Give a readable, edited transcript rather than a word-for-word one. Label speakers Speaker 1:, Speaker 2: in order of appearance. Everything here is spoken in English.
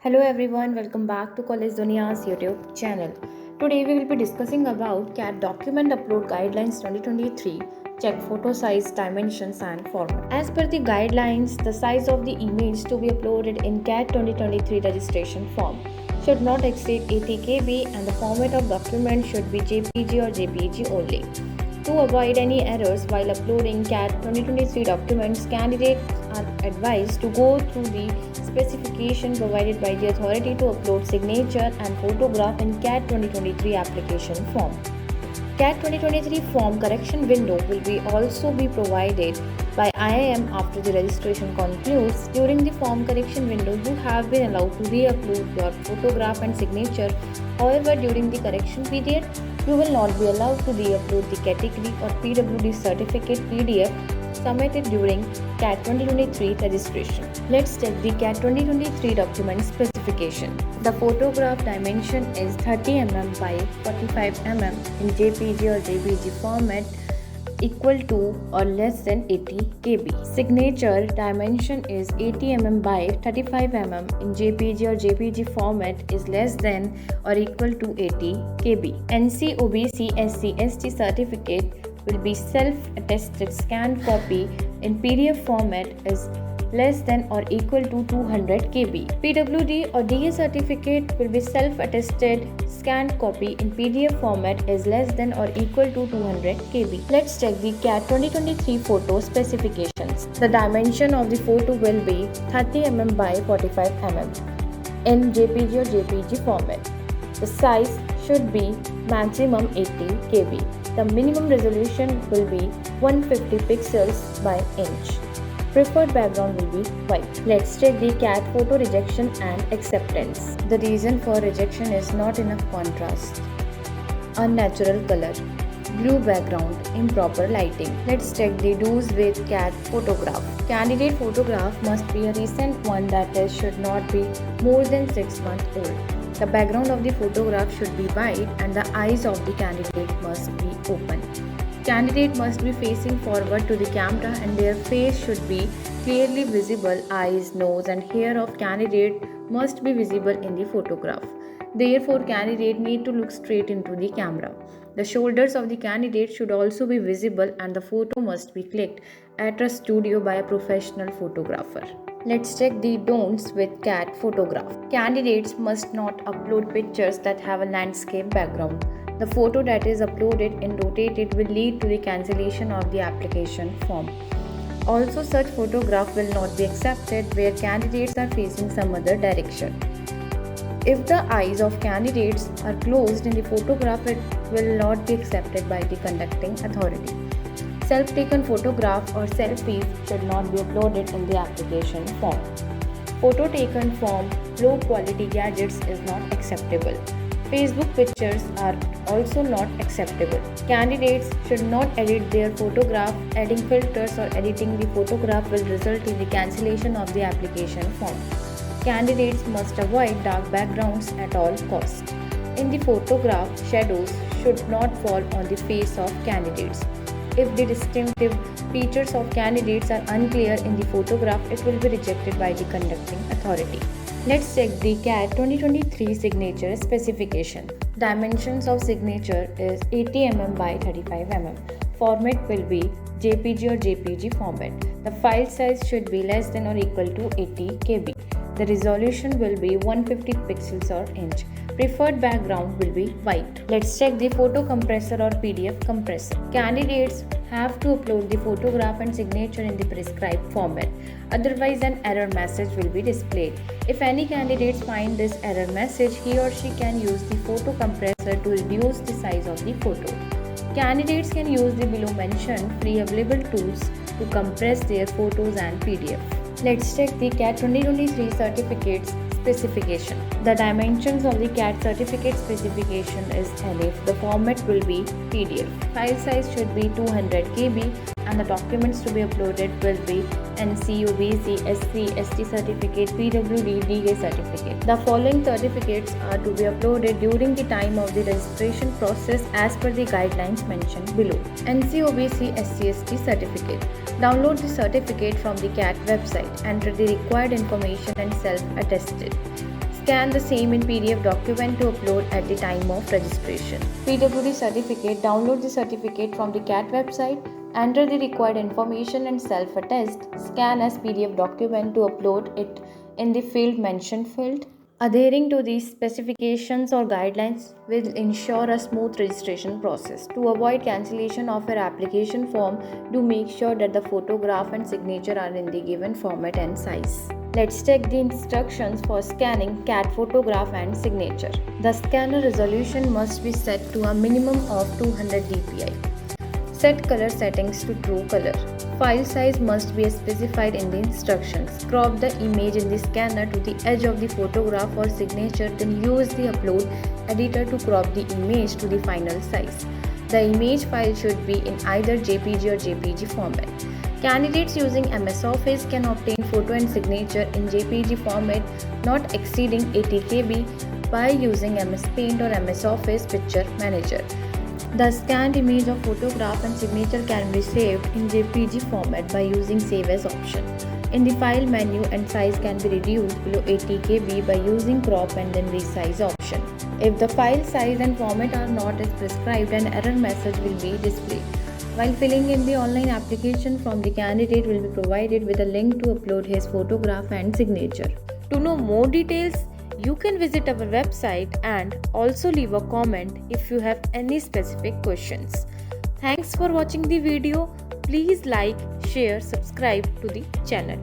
Speaker 1: Hello everyone, welcome back to College Dunia's YouTube channel. Today we will be discussing about CAT Document Upload Guidelines 2023. Check photo size, dimensions and format. As per the guidelines, the size of the image to be uploaded in CAT 2023 registration form should not exceed 80 KB and the format of document should be JPG or JPEG only. To avoid any errors while uploading CAT 2023 documents, candidates are advised to go through the specification provided by the authority to upload signature and photograph in CAT 2023 application form. CAT 2023 form correction window will be also be provided by IIM after the registration concludes. During the form correction window, you have been allowed to re-upload your photograph and signature. However, during the correction period, you will not be allowed to re-upload the category or PWD certificate PDF submitted during CAT 2023 registration. Let's check the CAT 2023 document specification. The photograph dimension is 30 mm by 45 mm in JPG or JPG format equal to or less than 80 KB. Signature dimension is 80 mm by 35 mm in JPG or JPG format is less than or equal to 80 KB. NC, OBC, SC, ST certificate will be self-attested scanned copy in PDF format is less than or equal to 200 KB. PWD or DA certificate will be self-attested scanned copy in PDF format is less than or equal to 200 KB. Let's check the CAT 2023 photo specifications. The dimension of the photo will be 30 mm by 45 mm in JPG or JPG format. The size should be maximum 80 KB. The minimum resolution will be 150 pixels by inch. Preferred background will be white. Let's check the CAT photo rejection and acceptance. The reason for rejection is not enough contrast, unnatural color, blue background, improper lighting. Let's check the do's with CAT photograph. Candidate photograph must be a recent one, that is, should not be more than 6 months old. The background of the photograph should be white and the eyes of the candidate must be open. Candidate must be facing forward to the camera and their face should be clearly visible. Eyes, nose and hair of candidate must be visible in the photograph. Therefore, candidate need to look straight into the camera. The shoulders of the candidate should also be visible and the photo must be clicked at a studio by a professional photographer. Let's check the don'ts with CAT photograph. Candidates must not upload pictures that have a landscape background. The photo that is uploaded and rotated will lead to the cancellation of the application form. Also, such photograph will not be accepted where candidates are facing some other direction. If the eyes of candidates are closed in the photograph, it will not be accepted by the conducting authority. Self-taken photograph or selfies should not be uploaded in the application form. Photo taken from low quality gadgets is not acceptable. Facebook pictures are also not acceptable. Candidates should not edit their photograph. Adding filters or editing the photograph will result in the cancellation of the application form. Candidates must avoid dark backgrounds at all costs. In the photograph, shadows should not fall on the face of candidates. If the distinctive features of candidates are unclear in the photograph, it will be rejected by the conducting authority. Let's check the CAT 2023 signature specification. Dimensions of signature is 80 mm by 35 mm. Format will be JPG or JPG format. The file size should be less than or equal to 80 KB. The resolution will be 150 pixels or inch. Preferred background will be white. Let's check the photo compressor or PDF compressor. Candidates have to upload the photograph and signature in the prescribed format. Otherwise, an error message will be displayed. If any candidates find this error message, he or she can use the photo compressor to reduce the size of the photo. Candidates can use the below mentioned free available tools to compress their photos and PDF. Let's check the CAT 2023 certificates specification. The dimensions of the CAT certificate specification is LF. The format will be PDF. File size should be 200 KB and the documents to be uploaded will be NC, OBC, SC, ST certificate, PWD, DA certificate. The following certificates are to be uploaded during the time of the registration process as per the guidelines mentioned below. NC, OBC, SC, ST certificate. Download the certificate from the CAT website. Enter the required information and self-attest it. Scan the same in PDF document to upload at the time of registration. PWD certificate. Download the certificate from the CAT website. Enter the required information and self-attest. Scan as PDF document to upload it in the field mentioned field. Adhering to these specifications or guidelines will ensure a smooth registration process. To avoid cancellation of your application form, do make sure that the photograph and signature are in the given format and size. Let's check the instructions for scanning CAT photograph and signature. The scanner resolution must be set to a minimum of 200 dpi. Set color settings to true color. File size must be specified in the instructions. Crop the image in the scanner to the edge of the photograph or signature, then use the upload editor to crop the image to the final size. The image file should be in either JPG or JPG format. Candidates using MS Office can obtain photo and signature in JPG format not exceeding 80 KB by using MS Paint or MS Office Picture Manager. The scanned image of photograph and signature can be saved in JPG format by using Save As option. In the file menu, and size can be reduced below 80 KB by using Crop and then Resize option. If the file size and format are not as prescribed, an error message will be displayed. While filling in the online application form, the candidate will be provided with a link to upload his photograph and signature. To know more details, you can visit our website and also leave a comment if you have any specific questions. Thanks for watching the video. Please like, share, subscribe to the channel.